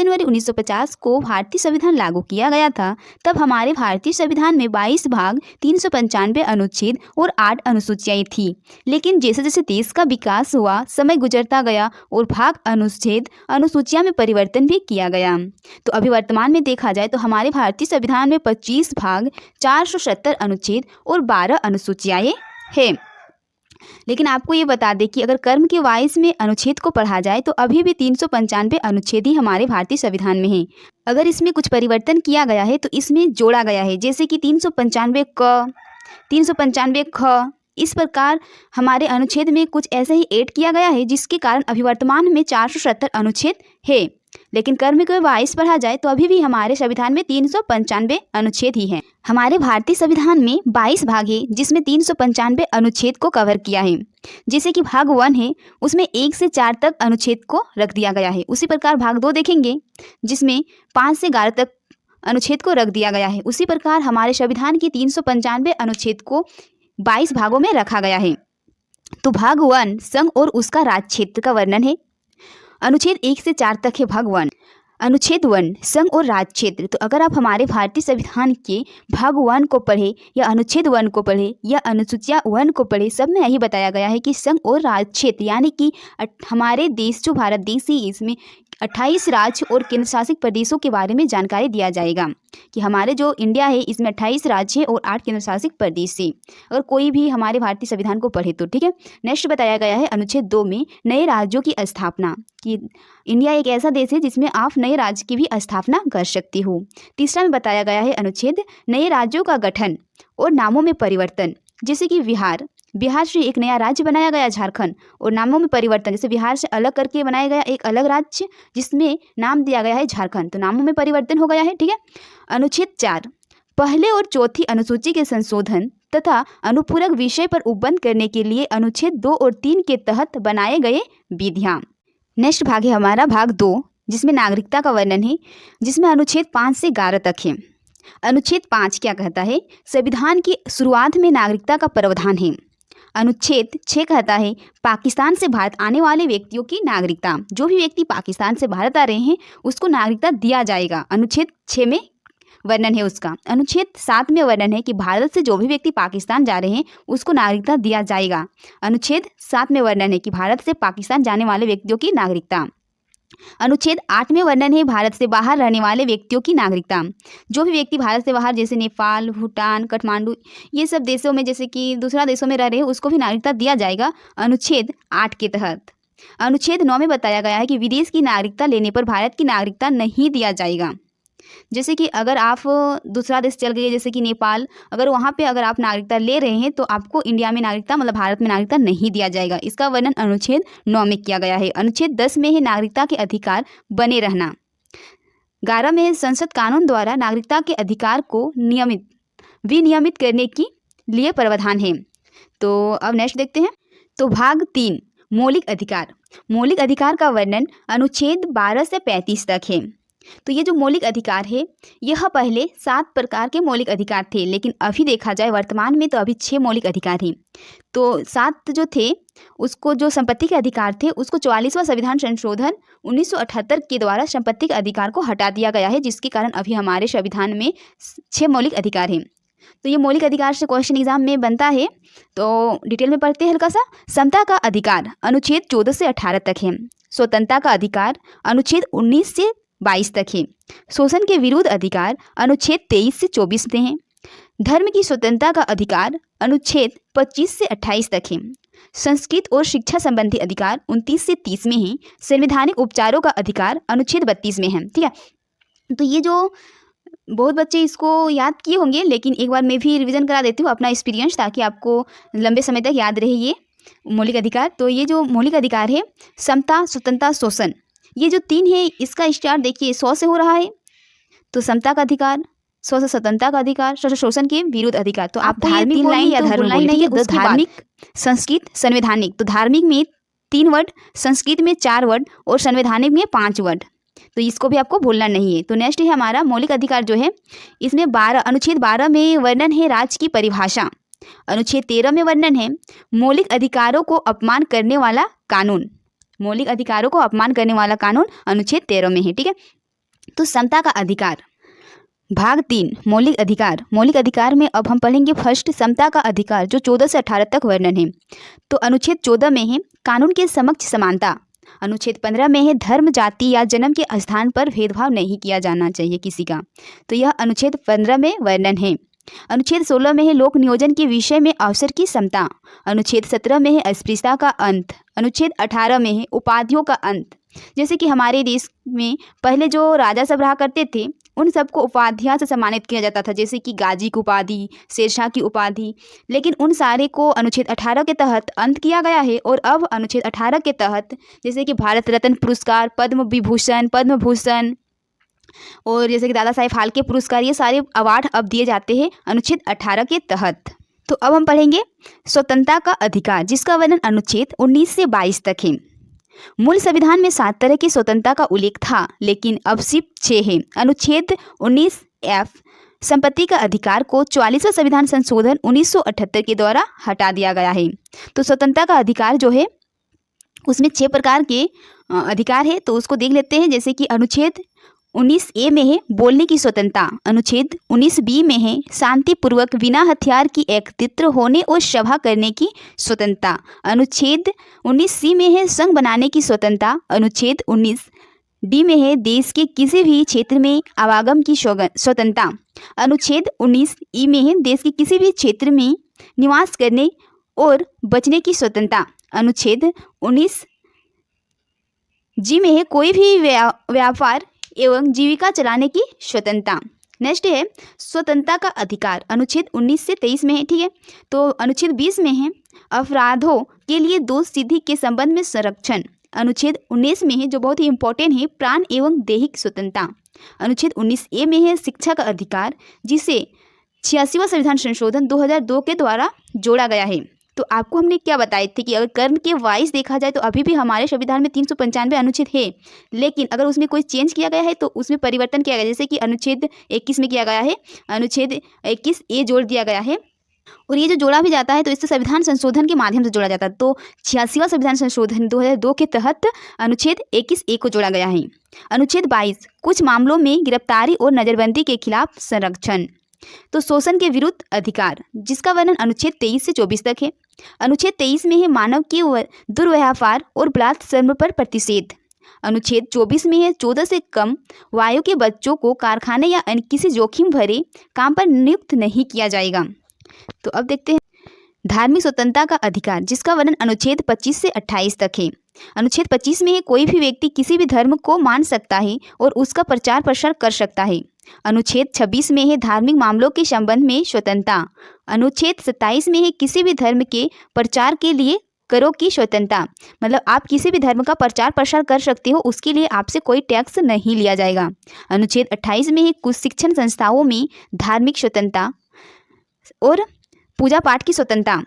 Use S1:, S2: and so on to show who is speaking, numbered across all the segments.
S1: जनवरी 1950 को भारतीय संविधान लागू किया गया था, तब हमारे भारतीय संविधान में 22 भाग, 395 अनुच्छेद और 8 अनुसूचियाँ थी। लेकिन जैसे जैसे देश का विकास हुआ, समय गुजरता गया और भाग, अनुच्छेद, अनुसूचियाँ में परिवर्तन भी किया गया। तो अभी वर्तमान में देखा जाए तो हमारे भारतीय संविधान में 25 भाग, 470 अनुच्छेद और 12 अनुसूचियाँ हैं। लेकिन आपको ये बता दें कि अगर कर्म के वाइस में अनुच्छेद को पढ़ा जाए तो अभी भी 395 अनुच्छेद ही हमारे भारतीय संविधान में हैं। अगर इसमें कुछ परिवर्तन किया गया है तो इसमें जोड़ा गया है, जैसे कि 395 क, 395 ख, इस प्रकार हमारे अनुच्छेद में कुछ ऐसे ही ऐड किया गया है, जिसके कारण अभी वर्तमान में 470 अनुच्छेद है। लेकिन कर्म के वाइस पढ़ा जाए तो अभी भी हमारे संविधान में 395 अनुच्छेद ही हैं। हमारे भारतीय संविधान में 22 भाग है, जिसमें 395 अनुच्छेद को कवर किया है। जैसे कि भाग 1 है, उसमें 1 से 4 तक अनुच्छेद को रख दिया गया है। उसी प्रकार भाग 2 देखेंगे, जिसमें 5 से 11 तक अनुच्छेद को रख दिया गया है। उसी प्रकार हमारे संविधान की 395 अनुच्छेद को 22 भागों में रखा गया है। तो भाग 1 संघ और उसका राज क्षेत्र का वर्णन है। अनुच्छेद 1 से 4 तक है भाग 1। अनुच्छेद 1 संघ और राज क्षेत्र। तो अगर आप हमारे भारतीय संविधान के भाग 1 को पढ़े या अनुच्छेद 1 को पढ़े या अनुसूचिया 1 को पढ़े, सब में यही बताया गया है कि संघ और राज क्षेत्र यानी कि हमारे देश जो भारत देश है, इसमें 28 राज्य और केंद्र शासित प्रदेशों के बारे में जानकारी दिया जाएगा कि हमारे जो इंडिया है इसमें 28 राज्य है और 8 केंद्र शासित प्रदेश है। अगर कोई भी हमारे भारतीय संविधान को पढ़े तो ठीक है। नेक्स्ट बताया गया है अनुच्छेद 2 में नए राज्यों की स्थापना, कि इंडिया एक ऐसा देश है जिसमें आप नए राज्य की भी स्थापना कर सकते हो। तीसरा में बताया गया है अनुच्छेद नए राज्यों का गठन और नामों में परिवर्तन, जैसे कि बिहार से एक नया राज्य बनाया गया झारखंड, और नामों में परिवर्तन, जैसे बिहार से अलग करके बनाया गया एक अलग राज्य जिसमें नाम दिया गया है झारखंड, तो नामों में परिवर्तन हो गया है। ठीक है। अनुच्छेद 4 पहले और चौथी अनुसूची के संशोधन तथा अनुपूरक विषय पर उपबंध करने के लिए अनुच्छेद 2 और 3 के तहत बनाए गए विधियाँ। नेक्स्ट भाग है हमारा भाग 2, जिसमें नागरिकता का वर्णन है, जिसमें अनुच्छेद 5 से 11 तक है। अनुच्छेद 5 क्या कहता है? संविधान की शुरुआत में नागरिकता का प्रावधान है। अनुच्छेद 6 कहता है पाकिस्तान से भारत आने वाले व्यक्तियों की नागरिकता, जो भी व्यक्ति पाकिस्तान से भारत आ रहे हैं उसको नागरिकता दिया जाएगा। अनुच्छेद 6 में वर्णन है उसका। अनुच्छेद 7 में वर्णन है कि भारत से जो भी व्यक्ति पाकिस्तान जा रहे हैं उसको नागरिकता दिया जाएगा। अनुच्छेद 7 में वर्णन है कि भारत से पाकिस्तान जाने वाले व्यक्तियों की नागरिकता। अनुच्छेद 8 में वर्णन है भारत से बाहर रहने वाले व्यक्तियों की नागरिकता। जो भी व्यक्ति भारत से बाहर, जैसे नेपाल, भूटान, काठमांडू, ये सब देशों में, जैसे कि दूसरा देशों में रह रहे हैं, उसको भी नागरिकता दिया जाएगा अनुच्छेद 8 के तहत। अनुच्छेद 9 में बताया गया है कि विदेश की नागरिकता लेने पर भारत की नागरिकता नहीं दिया जाएगा। जैसे कि अगर आप दूसरा देश चल गए, जैसे कि नेपाल, अगर वहाँ पे अगर आप नागरिकता ले रहे हैं तो आपको इंडिया में नागरिकता, मतलब भारत में नागरिकता नहीं दिया जाएगा। इसका वर्णन अनुच्छेद 9 में किया गया है। अनुच्छेद 10 में है नागरिकता के अधिकार बने रहना। 11 में संसद कानून द्वारा नागरिकता के अधिकार को विनियमित करने के लिए प्रावधान है। तो अब नेक्स्ट देखते हैं। तो भाग 3 मौलिक अधिकार। मौलिक अधिकार का वर्णन अनुच्छेद 12 से 35 तक है। तो ये जो मौलिक अधिकार है, यह पहले 7 प्रकार के मौलिक अधिकार थे, लेकिन अभी देखा जाए वर्तमान में तो अभी 6 मौलिक अधिकार हैं। तो 7 जो थे उसको, जो संपत्ति के अधिकार थे उसको 44वां संविधान संशोधन 1978 के द्वारा संपत्ति के अधिकार को हटा दिया गया है, जिसके कारण अभी हमारे संविधान में 6 मौलिक अधिकार हैं। तो ये मौलिक अधिकार से क्वेश्चन एग्जाम में बनता है, तो डिटेल में पढ़ते हैं हल्का सा। समता का अधिकार अनुच्छेद 14 से 18 तक है। स्वतंत्रता का अधिकार अनुच्छेद 19 से 22 तक है। शोषण के विरुद्ध अधिकार अनुच्छेद 23 से 24 में है। धर्म की स्वतंत्रता का अधिकार अनुच्छेद 25 से 28 तक है। संस्कृत और शिक्षा संबंधी अधिकार 29 से 30 में है। संवैधानिक उपचारों का अधिकार अनुच्छेद 32 में है। ठीक है। तो ये जो बहुत बच्चे इसको याद किए होंगे, लेकिन एक बार मैं भी रिवीजन करा देती हूँ अपना एक्सपीरियंस, ताकि आपको लंबे समय तक याद रहे ये मौलिक अधिकार। तो ये जो मौलिक अधिकार है, समता, स्वतंत्रता, शोषण, ये जो 3 है, इसका स्टार्ट देखिए 100 से हो रहा है। तो समता का अधिकार, 100 से स्वतंत्रता का अधिकार, 100 से शोषण के विरुद्ध अधिकार। तो आप धार्मिक 3 लाइन या धर्म लाइन नहीं है, धार्मिक, संस्कृत, संवैधानिक। तो धार्मिक में 3 वर्ड, संस्कृत में 4 वर्ड और संवैधानिक में 5 वर्ड। तो इसको भी आपको भूलना नहीं है। तो नेक्स्ट है हमारा मौलिक अधिकार जो है, इसमें 12 अनुच्छेद 12 में वर्णन है राज्य की परिभाषा। अनुच्छेद 13 में वर्णन है मौलिक अधिकारों को अपमान करने वाला कानून। मौलिक अधिकारों को अपमान करने वाला कानून अनुच्छेद 13 में है। ठीक है। तो समता का अधिकार, भाग 3 मौलिक अधिकार। मौलिक अधिकार में अब हम पढ़ेंगे फर्स्ट समता का अधिकार, जो 14 से 18 तक वर्णन है। तो अनुच्छेद 14 में है कानून के समक्ष समानता। अनुच्छेद 15 में है धर्म, जाति या जन्म के स्थान पर भेदभाव नहीं किया जाना चाहिए किसी का। तो यह अनुच्छेद 15 में वर्णन है। अनुच्छेद 16 में है लोक नियोजन के विषय में अवसर की समता। अनुच्छेद 17 में है अस्पृश्यता का अंत। अनुच्छेद 18 में है उपाधियों का अंत। जैसे कि हमारे देश में पहले जो राजा सब रहा करते थे उन सबको उपाधियां से सम्मानित किया जाता था, जैसे कि गाजी की उपाधि, शेरशाह की उपाधि, लेकिन उन सारे को अनुच्छेद 18 के तहत अंत किया गया है। और अब अनुच्छेद 18 के तहत जैसे कि भारत रत्न पुरस्कार, पद्म विभूषण, पद्म भूषण और जैसे कि दादा साहेब फाल्के पुरस्कार, ये सारे अवार्ड अब दिए जाते हैं अनुच्छेद 18 के तहत। तो अब हम पढ़ेंगे स्वतंत्रता का अधिकार, जिसका वर्णन अनुच्छेद 19 से 22 तक है। मूल संविधान में 7 तरह की स्वतंत्रता का उल्लेख था, लेकिन अब सिर्फ 6 है। अनुच्छेद 19F संपत्ति का अधिकार को 44वां संविधान संशोधन 1978 के द्वारा हटा दिया गया है। तो स्वतंत्रता का अधिकार जो है उसमें 6 प्रकार के अधिकार है, तो उसको देख लेते हैं। जैसे कि अनुच्छेद 19A में है बोलने की स्वतंत्रता। अनुच्छेद 19B में है शांतिपूर्वक बिना हथियार की एकत्रित होने और सभा करने की स्वतंत्रता। अनुच्छेद 19C में है संघ बनाने की स्वतंत्रता। अनुच्छेद 19D में है देश के किसी भी क्षेत्र में आवागम की स्वतंत्रता। अनुच्छेद 19E में है देश के किसी भी क्षेत्र में निवास करने और बचने की स्वतंत्रता। अनुच्छेद 19G में है कोई भी व्यापार एवं जीविका चलाने की स्वतंत्रता। नेक्स्ट है स्वतंत्रता का अधिकार, अनुच्छेद 19 से 23 में है, ठीक है। तो अनुच्छेद 20 में है अपराधों के लिए दोष सिद्धि के संबंध में संरक्षण। अनुच्छेद 19 में है जो बहुत ही इंपॉर्टेंट है प्राण एवं दैहिक स्वतंत्रता। अनुच्छेद 19A में है शिक्षा का अधिकार, जिसे 86वां संविधान संशोधन 2002 के द्वारा जोड़ा गया है। तो आपको हमने क्या बताए थे कि अगर कर्म के वाइज देखा जाए तो अभी भी हमारे संविधान में 395 अनुच्छेद है, लेकिन अगर उसमें कोई चेंज किया गया है तो उसमें परिवर्तन किया गया। जैसे कि अनुच्छेद 21 में किया गया है, अनुच्छेद 21A जोड़ दिया गया है। और ये जो जोड़ा भी जाता है तो इससे संविधान संशोधन के माध्यम से जोड़ा जाता है। तो 86वां संविधान संशोधन 2002 के तहत अनुच्छेद 21A को जोड़ा गया है। अनुच्छेद 22 कुछ मामलों में गिरफ्तारी और नजरबंदी के खिलाफ संरक्षण। तो शोषण के विरुद्ध अधिकार, जिसका वर्णन अनुच्छेद 23 से 24 तक है। अनुच्छेद 23 में है मानव के दुर्व्यवहार और बलात्कार पर प्रतिषेध। अनुच्छेद 24 में है 14 से कम आयु के बच्चों को कारखाने या अन्य किसी जोखिम भरे काम पर नियुक्त नहीं किया जाएगा। तो अब देखते हैं धार्मिक स्वतंत्रता का अधिकार, जिसका वर्णन अनुच्छेद 25 से 28 तक है। अनुच्छेद 25 में है कोई भी व्यक्ति किसी भी धर्म को मान सकता है और उसका प्रचार प्रसार कर सकता है। अनुच्छेद 26 में है धार्मिक मामलों के संबंध में स्वतंत्रता। अनुच्छेद 27 में है किसी भी धर्म के प्रचार के लिए करों की स्वतंत्रता, मतलब आप किसी भी धर्म का प्रचार प्रसार कर सकते हो, उसके लिए आपसे कोई टैक्स नहीं लिया जाएगा। अनुच्छेद 28 में है कुछ शिक्षण संस्थाओं में धार्मिक स्वतंत्रता और पूजा पाठ की स्वतंत्रता।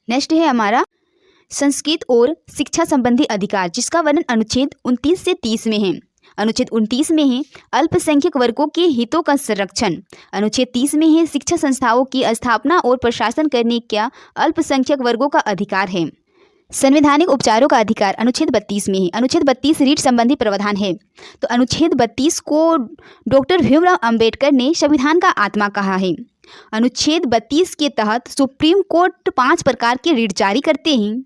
S1: नेक्स्ट है हमारा संस्कृत और शिक्षा संबंधी अधिकार, जिसका वर्णन अनुच्छेद 29 से 30 में है। अनुच्छेद 29 में है अल्पसंख्यक वर्गों के हितों का संरक्षण। अनुच्छेद 30 में है शिक्षा संस्थाओं की स्थापना और प्रशासन करने का अल्पसंख्यक वर्गों का अधिकार है। संवैधानिक उपचारों का अधिकार अनुच्छेद 32 में है। अनुच्छेद 32 रीट संबंधी प्रावधान है। तो अनुच्छेद 32 को डॉक्टर भीमराव अंबेडकर ने संविधान का आत्मा कहा है। अनुच्छेद 32 के तहत सुप्रीम कोर्ट 5 प्रकार के रीट जारी करते हैं: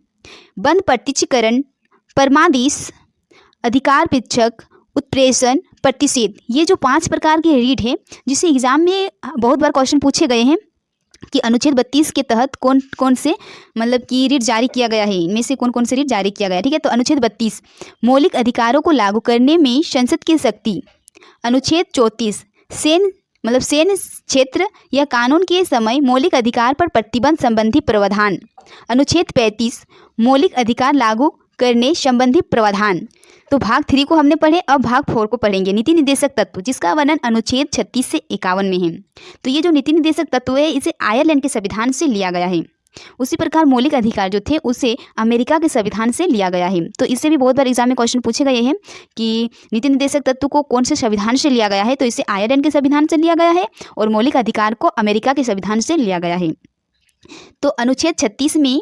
S1: बंद प्रत्यक्षीकरण, परमादेश, अधिकार पृच्छक, उत्प्रेषण, प्रतिषेध। ये जो 5 प्रकार के रीट है, जिसे एग्जाम में बहुत बार क्वेश्चन पूछे गए हैं कि अनुच्छेद 32 के तहत कौन कौन से मतलब कि रीट जारी किया गया है, इनमें से कौन कौन से रीट जारी किया गया है, ठीक है। तो अनुच्छेद 32 मौलिक अधिकारों को लागू करने में संसद की शक्ति। अनुच्छेद 34 सैन्य क्षेत्र या कानून के समय मौलिक अधिकार पर प्रतिबंध संबंधी प्रावधान। अनुच्छेद 35 मौलिक अधिकार लागू करने संबंधी प्रावधान। तो भाग 3 को हमने पढ़े, अब भाग 4 को पढ़ेंगे। नीति निर्देशक तत्व, जिसका वर्णन अनुच्छेद 36 से 51 में है। तो ये जो नीति निर्देशक तत्व है, इसे आयरलैंड के संविधान से लिया गया है। उसी प्रकार मौलिक अधिकार जो थे उसे अमेरिका के संविधान से लिया गया है। तो इससे भी बहुत बार एग्जाम में क्वेश्चन पूछे गए हैं कि नीति निर्देशक तत्व को कौन से संविधान से लिया गया है। तो इसे आयरलैंड के संविधान से लिया गया है और मौलिक अधिकार को अमेरिका के संविधान से लिया गया है। तो अनुच्छेद 36 में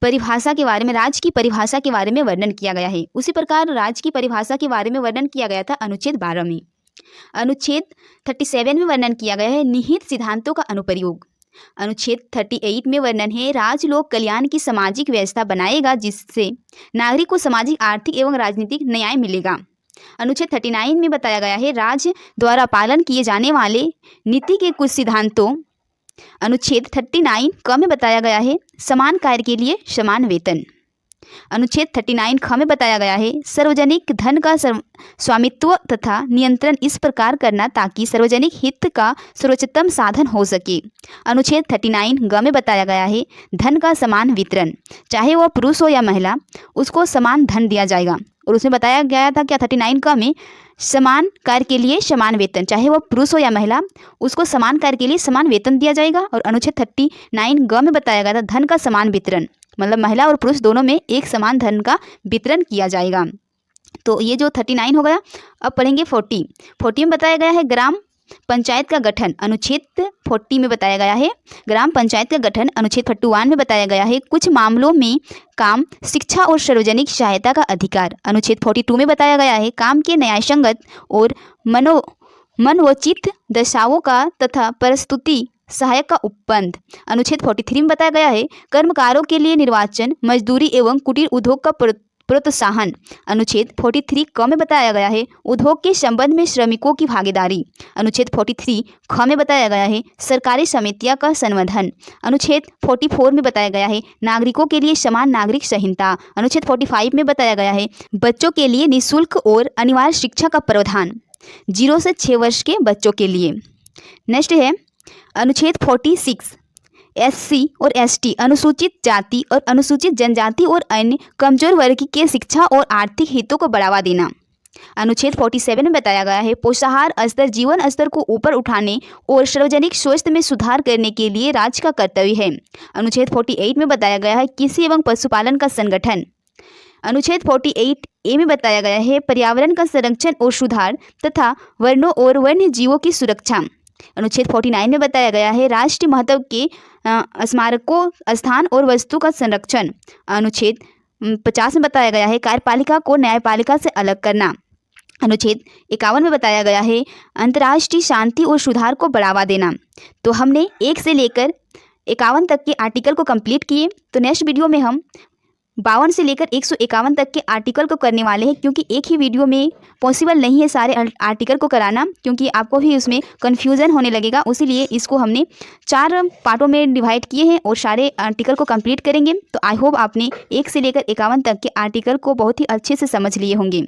S1: परिभाषा के बारे में, राज्य की परिभाषा के बारे में वर्णन किया गया है। उसी प्रकार राज्य की परिभाषा के बारे में वर्णन किया गया था अनुच्छेद 12 में। अनुच्छेद 37 में वर्णन किया गया है निहित सिद्धांतों का अनुप्रयोग। अनुच्छेद 38 में वर्णन है राज्य लोक कल्याण की सामाजिक व्यवस्था बनाएगा जिससे नागरिक को सामाजिक, आर्थिक एवं राजनीतिक न्याय मिलेगा। अनुच्छेद 39 में बताया गया है राज्य द्वारा पालन किए जाने वाले नीति के कुछ सिद्धांतों। अनुच्छेद 39 क में बताया गया है समान कार्य के लिए समान वेतन। अनुच्छेद 39 ख में बताया गया है सार्वजनिक धन का स्वामित्व तथा नियंत्रण इस प्रकार करना ताकि सार्वजनिक हित का सर्वोच्चतम साधन हो सके। अनुच्छेद 39 ग में बताया गया है धन का समान वितरण, चाहे वह पुरुष हो या महिला, उसको समान धन दिया जाएगा। और उसमें बताया गया था क्या 39 क में समान कार्य के लिए समान वेतन, चाहे वह पुरुष हो या महिला, उसको समान कार्य के लिए समान वेतन दिया जाएगा। और अनुच्छेद 39 ग में बताया गया था धन का समान वितरण, मतलब महिला और पुरुष दोनों में एक समान धन का वितरण किया जाएगा। तो ये जो 39 हो गया। अब पढ़ेंगे 40 में बताया गया है ग्राम पंचायत का गठन। अनुच्छेद 40 में बताया गया है ग्राम पंचायत का गठन। अनुच्छेद 41 में बताया गया है कुछ मामलों में काम, शिक्षा और सार्वजनिक सहायता का अधिकार। अनुच्छेद 42 में बताया गया है काम के न्यायसंगत और मनोचित दशाओं का तथा प्रस्तुति सहायक का उपबंध। अनुच्छेद 43 में बताया गया है कर्मकारों के लिए निर्वाचन, मजदूरी एवं कुटीर उद्योग का प्रोत्साहन। अनुच्छेद 43 क में बताया गया है उद्योग के संबंध में श्रमिकों की भागीदारी। अनुच्छेद 43 ख में बताया गया है सरकारी समितियां का संवर्धन। अनुच्छेद 44 में बताया गया है नागरिकों के लिए समान नागरिक संहिता। अनुच्छेद 45 में बताया गया है बच्चों के लिए निःशुल्क और अनिवार्य शिक्षा का प्रावधान 0 से 6 वर्ष के बच्चों के लिए। नेक्स्ट है अनुच्छेद 46 SC और ST अनुसूचित जाति और अनुसूचित जनजाति और अन्य कमजोर वर्ग के शिक्षा और आर्थिक हितों को बढ़ावा देना। अनुच्छेद 47 में बताया गया है पोषाहार स्तर, जीवन स्तर को ऊपर उठाने और सार्वजनिक स्वास्थ्य में सुधार करने के लिए राज्य का कर्तव्य है। अनुच्छेद 48 में बताया गया है कृषि एवं पशुपालन का संगठन। अनुच्छेद 48A में बताया गया है पर्यावरण का संरक्षण और सुधार तथा वनों और वन्य जीवों की सुरक्षा। अनुच्छेद 49 में बताया गया है राष्ट्रीय महत्व के स्मारकों, स्थान और वस्तु का संरक्षण। अनुच्छेद 50 में बताया गया है कार्यपालिका को न्यायपालिका से अलग करना। अनुच्छेद 51 में बताया गया है अंतर्राष्ट्रीय शांति और सुधार को बढ़ावा देना। तो हमने 1 से लेकर 51 तक के आर्टिकल को कंप्लीट किए। तो नेक्स्ट वीडियो में हम 52 से लेकर 151 तक के आर्टिकल को करने वाले हैं, क्योंकि एक ही वीडियो में पॉसिबल नहीं है सारे आर्टिकल को कराना, क्योंकि आपको भी उसमें कन्फ्यूज़न होने लगेगा। उसीलिए इसको हमने 4 पार्टों में डिवाइड किए हैं और सारे आर्टिकल को कंप्लीट करेंगे। तो आई होप आपने 1 से लेकर 51 तक के आर्टिकल को बहुत ही अच्छे से समझ लिए होंगे।